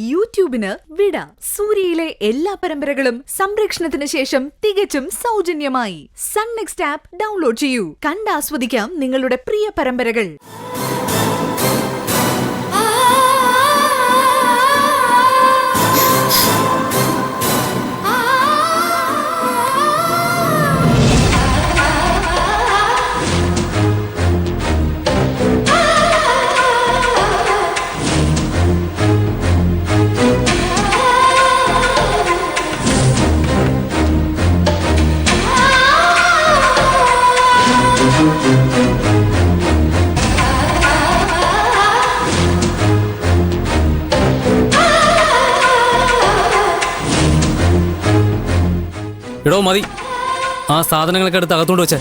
യൂട്യൂബിന് വിട. സൂര്യയിലെ എല്ലാ പരമ്പരകളും സംരക്ഷണത്തിന് ശേഷം തികച്ചും സൗജന്യമായി സൺ നെക്സ്റ്റ് ആപ്പ് ഡൗൺലോഡ് ചെയ്യൂ. കണ്ടാസ്വദിക്കാം നിങ്ങളുടെ പ്രിയ പരമ്പരകൾ. എടോ മതി, ആ സാധനങ്ങളൊക്കെ എടുത്ത് അകത്തോണ്ട് വെച്ചേ.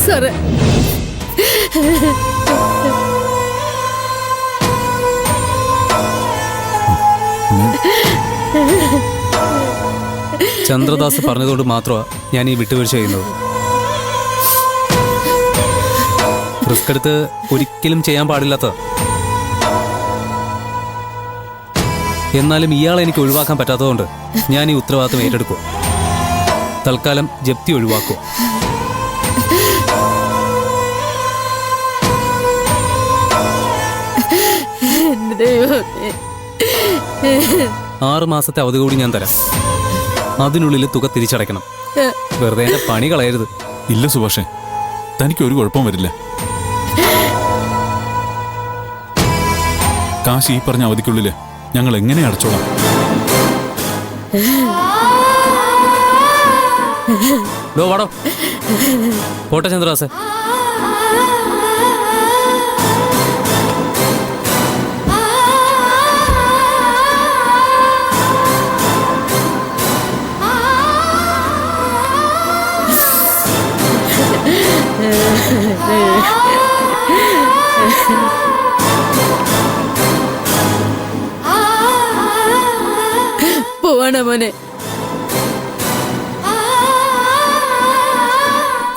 സാറേ, ചന്ദ്രദാസ് പറഞ്ഞതുകൊണ്ട് മാത്രമാണ് ഞാൻ ഈ വിട്ടുവീഴ്ച ചെയ്യുന്നത്. റിസ്ക് എടുത്ത് ഒരിക്കലും ചെയ്യാൻ പാടില്ലാത്ത, എന്നാലും ഇയാളെ എനിക്ക് ഒഴിവാക്കാൻ പറ്റാത്തതുകൊണ്ട് ഞാൻ ഈ ഉത്തരവാദിത്വം ഏറ്റെടുക്കും. തൽക്കാലം ജപ്തി ഒഴിവാക്കും. ആറ് മാസത്തെ അവധി കൂടി ഞാൻ തരാം. അതിനുള്ളിൽ തുക തിരിച്ചടയ്ക്കണം. വെറുതെ എന്റെ പണി കളയരുത്. ഇല്ല സുഭാഷേ, തനിക്ക് ഒരു കുഴപ്പം വരില്ല. കാശ് ഈ പറഞ്ഞ അവധിക്കുള്ളില് ഞങ്ങൾ എങ്ങനെ അടച്ചോളാം. വാടോ പോട്ടെ ചന്ദ്രദാസേ. പോവാണോ മോനെ?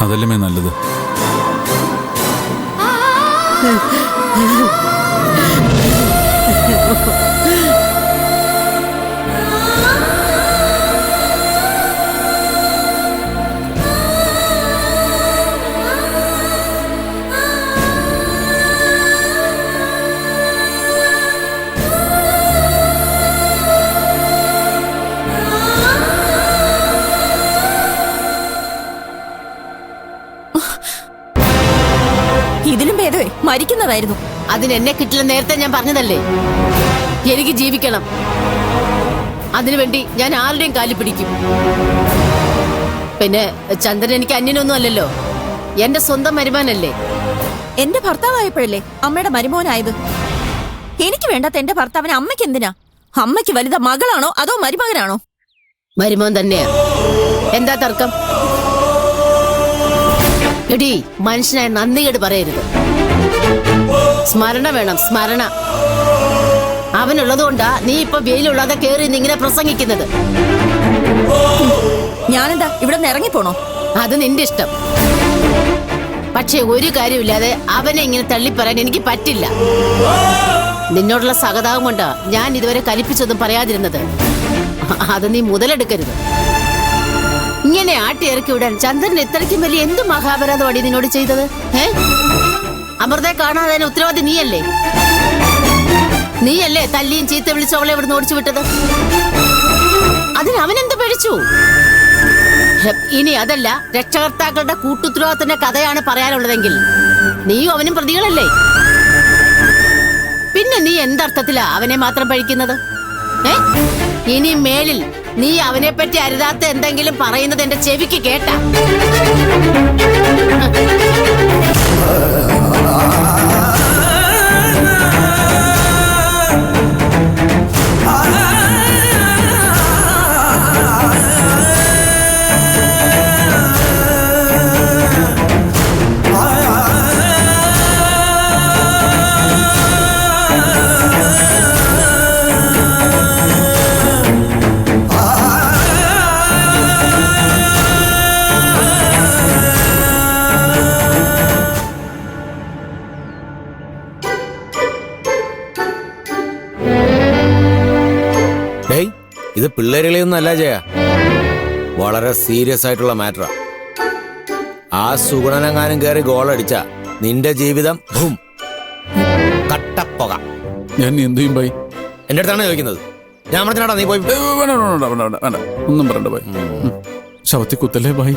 അതല്ലേ നല്ലത്. ഇതിലും ഭേദമേ മരിക്കുന്നതായിരുന്നു. അതിനെന്നെ കിട്ടില്ല, നേരത്തെ ഞാൻ പറഞ്ഞതല്ലേ. എനിക്ക് ജീവിക്കണം. അതിനുവേണ്ടി ഞാൻ ആരുടെയും കാലി പിടിക്കും. പിന്നെ ചന്ദ്രൻ എനിക്ക് അന്യനൊന്നും അല്ലല്ലോ, എന്റെ സ്വന്തം മരുമാനല്ലേ. എന്റെ ഭർത്താവായപ്പോഴല്ലേ അമ്മയുടെ മരുമോനായത്. എനിക്ക് വേണ്ടാത്ത എന്റെ ഭർത്താവിന് അമ്മയ്ക്ക് എന്തിനാ? അമ്മയ്ക്ക് വലുത മകളാണോ അതോ മരുമകനാണോ? മരുമോൻ തന്നെയാ. എന്താ തർക്കം? എടീ, മനുഷ്യനായ നന്ദികേട് പറയരുത്. സ്മരണ വേണം, സ്മരണ. അവനുള്ളത് കൊണ്ടാ നീ ഇപ്പൊ വെയിലുള്ളതെ കേറി ഇങ്ങനെ പ്രസംഗിക്കുന്നത്. ഞാനെന്താ ഇവിടെ നിന്ന് ഇറങ്ങിപ്പോണോ? അത് നിന്റെ ഇഷ്ടം. പക്ഷെ ഒരു കാര്യമില്ലാതെ അവനെ ഇങ്ങനെ തള്ളിപ്പറയാൻ എനിക്ക് പറ്റില്ല. നിന്നോടുള്ള സഹതാപം കൊണ്ടാ ഞാൻ ഇതുവരെ കലിപ്പിച്ചൊന്നും പറയാതിരുന്നത്. അത് നീ മുതലെടുക്കരുത്. ഇങ്ങനെ ആട്ടി ഇറക്കി വിടാൻ ചന്ദ്രൻ ഇത്രയ്ക്കും വലിയ എന്ത് മഹാപരാധമാണ് നിന്നോട് ചെയ്തത്? അമൃതയെ കാണാതെ ഉത്തരവാദി നീയല്ലേ? നീയല്ലേ തല്ലിയും ചീത്ത വിളിച്ച് അവളെ ഇവിടുന്ന് ഓടിച്ചു വിട്ടത്? അതിന് അവനെന്ത് പഴിച്ചു? ഇനി അതല്ല, രക്ഷകർത്താക്കളുടെ കൂട്ടുത്തരവാദിത്തത്തിന്റെ കഥയാണ് പറയാനുള്ളതെങ്കിൽ നീയും അവനും പ്രതികളല്ലേ? പിന്നെ നീ എന്തർത്ഥത്തിലാ അവനെ മാത്രം പഴിക്കുന്നത്? ഇനി മേലിൽ നീ അവനെ പറ്റി അരുതാത്ത എന്തെങ്കിലും പറയുന്നത് എന്റെ ചെവിക്ക് കേട്ടാ. ഇത് പിള്ളേരുകളെയൊന്നും അല്ല ജയ, വളരെ സീരിയസ് ആയിട്ടുള്ള മാറ്ററാ. ആ സുഗുണനെങ്ങാനും കയറി ഗോളടിച്ച നിന്റെ ജീവിതം കട്ടപ്പുക. ഞാൻ എന്തു ചെയ്യും ബായി? എന്റെ അടുത്താണ് ചോദിക്കുന്നത്. ഞാൻ പറഞ്ഞാടാ നീ പോയി. വേണ്ട ഒന്നും പറയണ്ട ബായി. ശവത്തി കുത്തല്ലേ ബായി?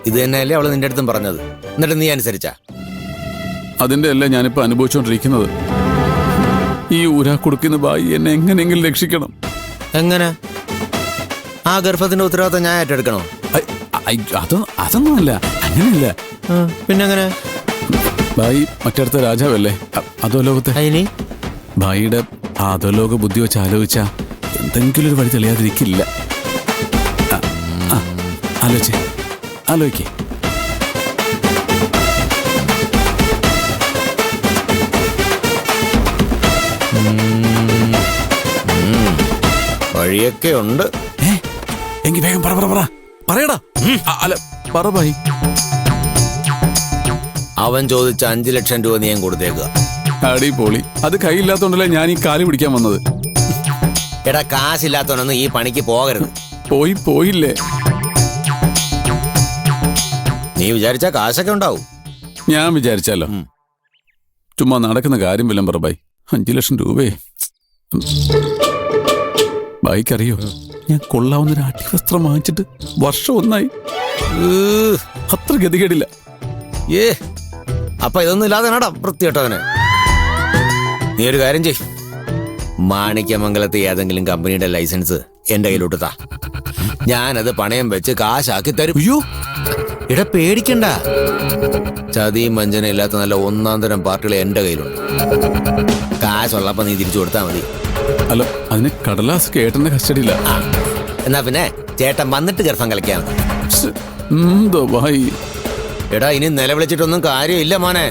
ഇത് തന്നെയല്ലേ അവള് നിന്റെ അടുത്തും പറഞ്ഞത്, എന്നിട്ട് നീ അനുസരിച്ചാ? അതിന്റെ അല്ലേ ഞാനിപ്പോ അനുഭവിച്ചുകൊണ്ടിരിക്കുന്നത്. ഈ ഊരാ കൊടുക്കുന്ന ബായി എന്നെ എങ്ങനെയെങ്കിലും രക്ഷിക്കണം. എങ്ങനെ? ആ ഗർഭത്തിന്റെ ഉത്തരവാദിത്തം ഞാൻ ഏറ്റെടുക്കണോ? അതൊന്നുമല്ല, അങ്ങനെയല്ല. പിന്നെങ്ങനെ? ബായി മറ്റടുത്ത രാജാവല്ലേ, അതോ ലോകത്തെ. ഇനി ഭായിയുടെ ആദോലോക ബുദ്ധി വെച്ച് ആലോചിച്ച എന്തെങ്കിലും ഒരു വഴി തെളിയാതിരിക്കില്ല. ആലോചിക്കേ. വഴിയൊക്കെ ഉണ്ട്. എങ്കി വേഗം പറയടാ. അല്ല പറ ഭായി. അവൻ ചോദിച്ച 5 ലക്ഷം രൂപ നീ ഞാൻ കൊടുത്തേക്കുക. അടിപൊളി. അത് കൈയില്ലാത്തോണ്ടല്ലേ ഞാൻ ഈ കാല് പിടിക്കാൻ വന്നത്. എടാ, കാശില്ലാത്തവനൊന്നും ഈ പണിക്ക് പോകരുത്. പോയില്ലേ? നീ വിചാരിച്ച കാശൊക്കെ ഉണ്ടാവും. ഞാൻ വിചാരിച്ചാലോ? ചുമ്മാ നടക്കുന്ന കാര്യം വല്ലം പറ ബായി. 5 ലക്ഷം രൂപയെ ബായിക്കറിയോ, ഞാൻ കൊള്ളാവുന്നൊരു അടിവസ്ത്രം വാങ്ങിച്ചിട്ട് വർഷം 1 ആയി. അത്ര ഗതികേടില്ല. അപ്പൊ ഇതൊന്നും ഇല്ലാതെ നടാ വൃത്തികെട്ടവന്. നീ ഒരു കാര്യം ചെയ്, മാണിക്യമംഗലത്തെ ഏതെങ്കിലും കമ്പനിയുടെ ലൈസൻസ് എന്റെ കയ്യിലോട്ട് താ. ഞാനത് പണയം വെച്ച് കാശാക്കി തരും. അയ്യോ, ഇട പേടിക്കണ്ട. ചതിയും വഞ്ചന ഇല്ലാത്ത നല്ല 1-ാം തരം പാർട്ടികൾ എന്റെ കയ്യിലുണ്ട്. കാശുള്ളപ്പോ നീ തിരിച്ചു കൊടുത്താ മതി. അല്ല, അതിന് കടലാസ് കേട്ടന്റെ കസ്റ്റഡിയില്ല. എന്നാ പിന്നെ ചേട്ടൻ വന്നിട്ട് ഗർഭം കളിക്കാം. എന്തോ ഭായി. എടാ, ഇനി നിലവിളിച്ചിട്ടൊന്നും കാര്യമില്ല മോനെ,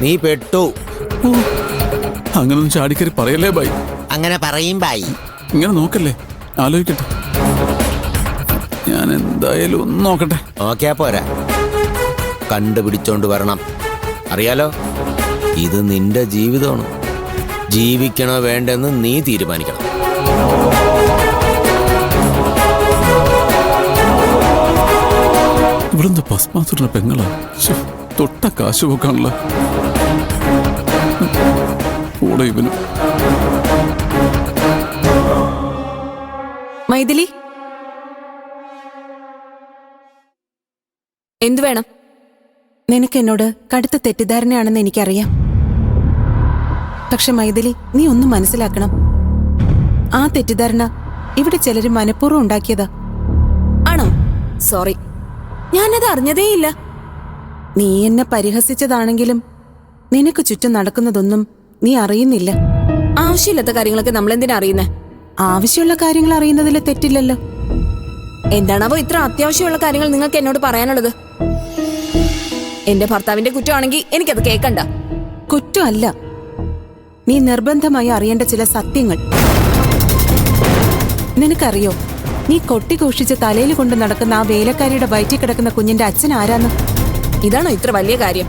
നീ പെട്ടു. അങ്ങനൊന്നും ചാടിക്കറി പറയല്ലേ ബായി. അങ്ങനെ പറയും ബായി. ഇങ്ങനെ നോക്കല്ലേ, ആലോചിക്കട്ടെ. ഞാൻ എന്തായാലും ഒന്ന് നോക്കട്ടെ. നോക്കിയാ പോരാ, കണ്ടുപിടിച്ചോണ്ട് വരണം. അറിയാലോ, ഇത് നിന്റെ ജീവിതമാണ്. ജീവിക്കണോ വേണ്ടെന്ന് നീ തീരുമാനിക്കണം. ഇവിടെന്താ ഭസ്മാസുരന്റെ പെങ്ങളാ? തൊട്ട കാശ് പോക്കാണല്ലോ. കൂടെ ഇവനും. മൈഥിലി, എന്തു വേണം? നിനക്ക് എന്നോട് കടുത്ത തെറ്റിദ്ധാരണയാണെന്ന് എനിക്കറിയാം. പക്ഷെ മൈഥിലി, നീ ഒന്നും മനസ്സിലാക്കണം. ആ തെറ്റിദ്ധാരണ ഇവിടെ ചിലര് മനഃപൂർവ്വം ഉണ്ടാക്കിയതാ. ആണോ? സോറി, ഞാനത് അറിഞ്ഞതേയില്ല. നീ എന്നെ പരിഹസിച്ചതാണെങ്കിലും നിനക്ക് ചുറ്റും നടക്കുന്നതൊന്നും നീ അറിയുന്നില്ല. ആവശ്യമില്ലാത്ത കാര്യങ്ങളൊക്കെ നമ്മൾ എന്തിനാ അറിയുന്നേ? ആവശ്യമുള്ള കാര്യങ്ങൾ അറിയുന്നതിൽ തെറ്റില്ലല്ലോ. എന്താണാവോ ഇത്ര അത്യാവശ്യമുള്ള കാര്യങ്ങൾ നിങ്ങൾക്ക് എന്നോട് പറയാനുള്ളത്? എന്റെ ഭർത്താവിന്റെ കുറ്റമാണെങ്കിൽ എനിക്കത് കേൾക്കണ്ട. കുറ്റമല്ല, നീ നിർബന്ധമായി അറിയേണ്ട ചില സത്യങ്ങൾ. നിനക്കറിയോ, നീ കൊട്ടിഘോഷിച്ച് തലയിൽ കൊണ്ട് നടക്കുന്ന ആ വേലക്കാരിയുടെ വയറ്റിൽ കിടക്കുന്ന കുഞ്ഞിന്റെ അച്ഛൻ ആരാന്ന്? ഇതാണോ ഇത്ര വലിയ കാര്യം?